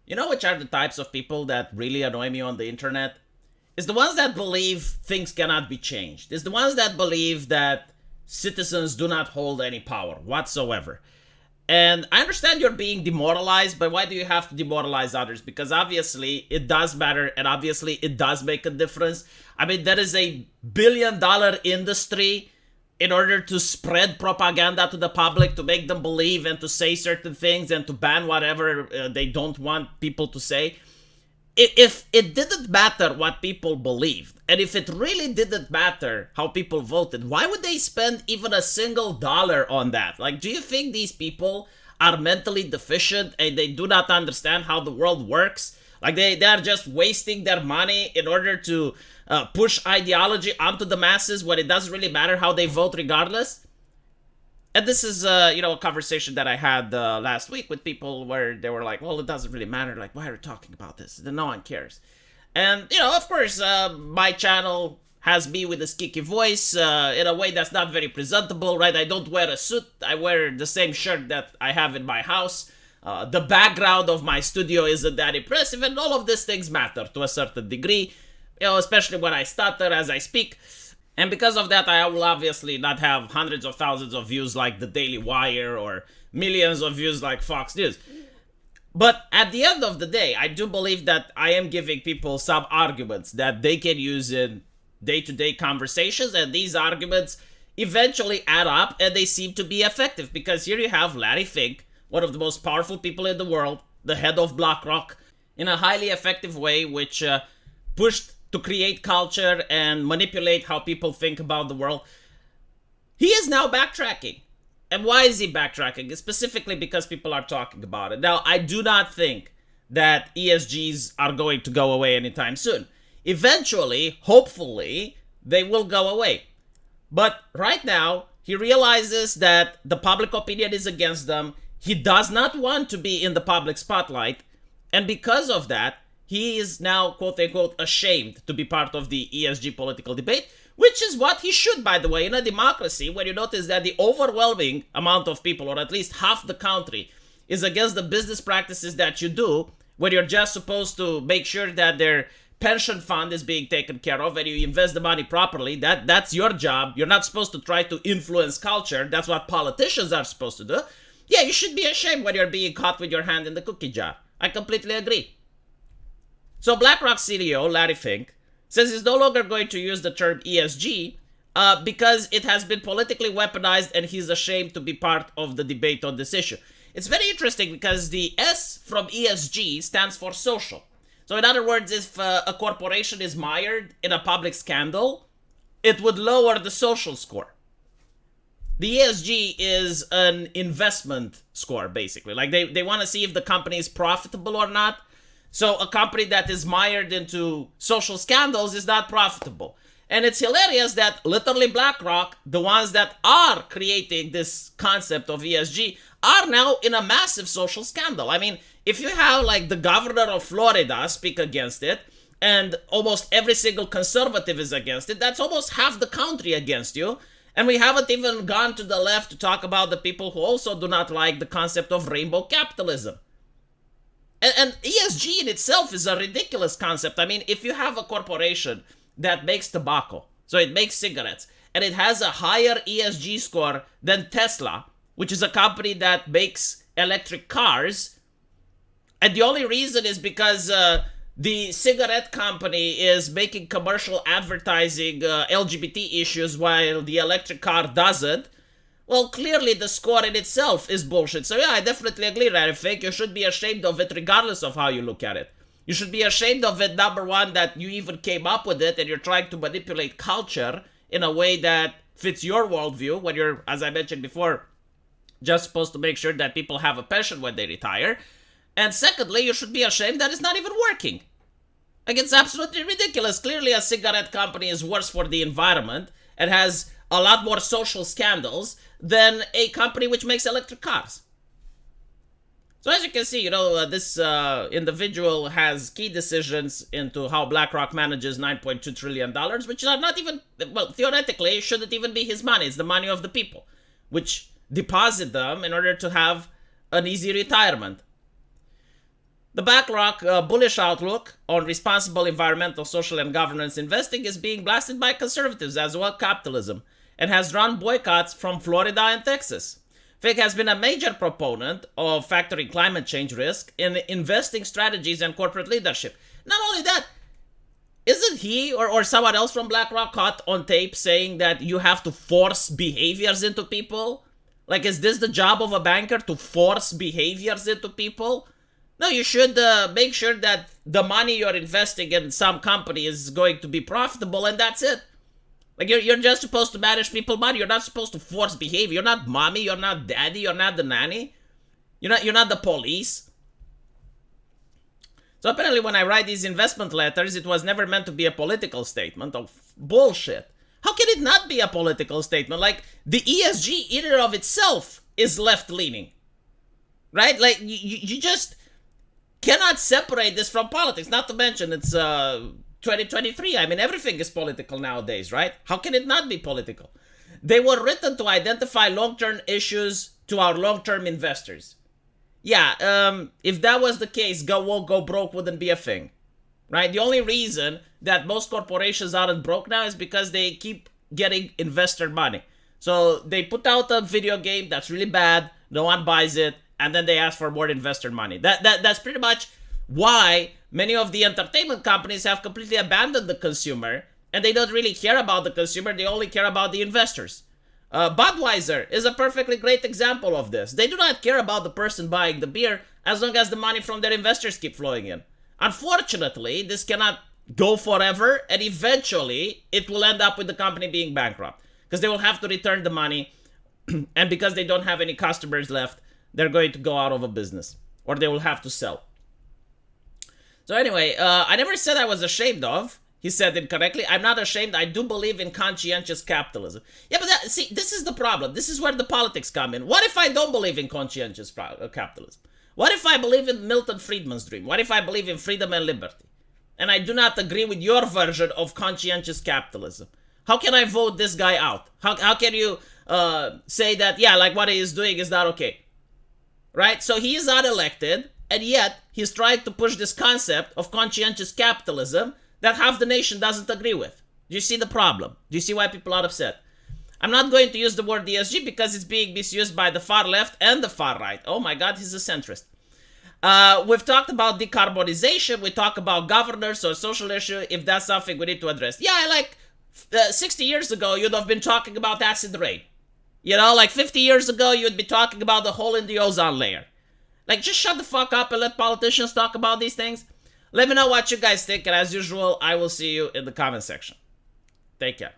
You know which are the types of people that really annoy me on the internet? It's the ones that believe things cannot be changed. It's the ones that believe that citizens do not hold any power whatsoever. And I understand you're being demoralized, but why do you have to demoralize others? Because obviously it does matter and obviously it does make a difference. I mean, there is a $1 billion industry in order to spread propaganda to the public, to make them believe and to say certain things and to ban whatever they don't want people to say. If it didn't matter what people believed, and if it really didn't matter how people voted, why would they spend even a single dollar on that? Like, do you think these people are mentally deficient and they do not understand how the world works? Like, they are just wasting their money in order to push ideology onto the masses when it doesn't really matter how they vote regardless? And this is, a conversation that I had last week with people where they were like, well, it doesn't really matter. Like, why are we talking about this? No one cares. And, of course, my channel has me with a squeaky voice in a way that's not very presentable, right? I don't wear a suit. I wear the same shirt that I have in my house. The background of my studio isn't that impressive, and all of these things matter to a certain degree, especially when I stutter as I speak. And because of that, I will obviously not have hundreds of thousands of views like the Daily Wire or millions of views like Fox News. But at the end of the day, I do believe that I am giving people some arguments that they can use in day-to-day conversations, and these arguments eventually add up and they seem to be effective. Because here you have Larry Fink, one of the most powerful people in the world, the head of BlackRock, in a highly effective way, which pushed to create culture and manipulate how people think about the world. He is now backtracking. And why is he backtracking? Specifically because people are talking about it. Now, I do not think that ESGs are going to go away anytime soon. Eventually, hopefully, they will go away. But right now, he realizes that the public opinion is against them. He does not want to be in the public spotlight. And because of that, he is now, quote unquote, ashamed to be part of the ESG political debate, which is what he should, by the way, in a democracy, where you notice that the overwhelming amount of people, or at least half the country, is against the business practices that you do, where you're just supposed to make sure that their pension fund is being taken care of and you invest the money properly. That's your job. You're not supposed to try to influence culture. That's what politicians are supposed to do. Yeah, you should be ashamed when you're being caught with your hand in the cookie jar. I completely agree. So BlackRock CEO Larry Fink says he's no longer going to use the term ESG because it has been politically weaponized and he's ashamed to be part of the debate on this issue. It's very interesting because the S from ESG stands for social. So in other words, if a corporation is mired in a public scandal, it would lower the social score. The ESG is an investment score, basically. Like they want to see if the company is profitable or not. So a company that is mired into social scandals is not profitable. And it's hilarious that literally BlackRock, the ones that are creating this concept of ESG, are now in a massive social scandal. I mean, if you have like the governor of Florida speak against it, and almost every single conservative is against it, that's almost half the country against you. And we haven't even gone to the left to talk about the people who also do not like the concept of rainbow capitalism. And ESG in itself is a ridiculous concept. I mean, if you have a corporation that makes tobacco, so it makes cigarettes, and it has a higher ESG score than Tesla, which is a company that makes electric cars, and the only reason is because the cigarette company is making commercial advertising LGBT issues while the electric car doesn't, well, clearly the score in itself is bullshit. So yeah, I definitely agree, Larry Fink. You should be ashamed of it regardless of how you look at it. You should be ashamed of it, number one, that you even came up with it and you're trying to manipulate culture in a way that fits your worldview when you're, as I mentioned before, just supposed to make sure that people have a pension when they retire. And secondly, you should be ashamed that it's not even working. Like, it's absolutely ridiculous. Clearly, a cigarette company is worse for the environment and has a lot more social scandals than a company which makes electric cars. So as you can see, this individual has key decisions into how BlackRock manages $9.2 trillion, which are not even, well, theoretically, shouldn't even be his money. It's the money of the people, which deposit them in order to have an easy retirement. The BlackRock bullish outlook on responsible environmental, social, and governance investing is being blasted by conservatives as well as capitalism, and has drawn boycotts from Florida and Texas. Fink has been a major proponent of factoring climate change risk in investing strategies and corporate leadership. Not only that, isn't he or someone else from BlackRock caught on tape saying that you have to force behaviors into people? Like, is this the job of a banker, to force behaviors into people? No, you should make sure that the money you're investing in some company is going to be profitable, and that's it. Like, you're just supposed to manage people's money. You're not supposed to force behavior. You're not mommy. You're not daddy. You're not the nanny. You're not the police. So apparently when I write these investment letters, it was never meant to be a political statement of bullshit. How can it not be a political statement? Like, the ESG in and of itself is left-leaning. Right? Like, you just cannot separate this from politics. Not to mention, it's 2023. I mean, everything is political nowadays, right? How can it not be political? They were written to identify long-term issues to our long-term investors. Yeah, if that was the case, go woke, go broke wouldn't be a thing, right? The only reason that most corporations aren't broke now is because they keep getting investor money. So they put out a video game that's really bad, no one buys it, and then they ask for more investor money. That's pretty much why many of the entertainment companies have completely abandoned the consumer, and they don't really care about the consumer, they only care about the investors. Budweiser is a perfectly great example of this. They do not care about the person buying the beer as long as the money from their investors keep flowing in. Unfortunately, this cannot go forever, and eventually it will end up with the company being bankrupt because they will have to return the money, and because they don't have any customers left, they're going to go out of a business, or they will have to sell. So anyway, I never said I was ashamed of. He said incorrectly. I'm not ashamed. I do believe in conscientious capitalism. Yeah, but see, this is the problem. This is where the politics come in. What if I don't believe in conscientious capitalism? What if I believe in Milton Friedman's dream? What if I believe in freedom and liberty? And I do not agree with your version of conscientious capitalism. How can I vote this guy out? How can you say that, yeah, like what he is doing is not okay? Right? So he is unelected, and yet he's trying to push this concept of conscientious capitalism that half the nation doesn't agree with. Do you see the problem? Do you see why people are upset? I'm not going to use the word ESG because it's being misused by the far left and the far right. Oh my God, he's a centrist. We've talked about decarbonization. We talk about governance or social issue, if that's something we need to address. Yeah, like 60 years ago, you'd have been talking about acid rain. You know, like 50 years ago, you'd be talking about the hole in the ozone layer. Like, just shut the fuck up and let politicians talk about these things. Let me know what you guys think, and as usual, I will see you in the comment section. Take care.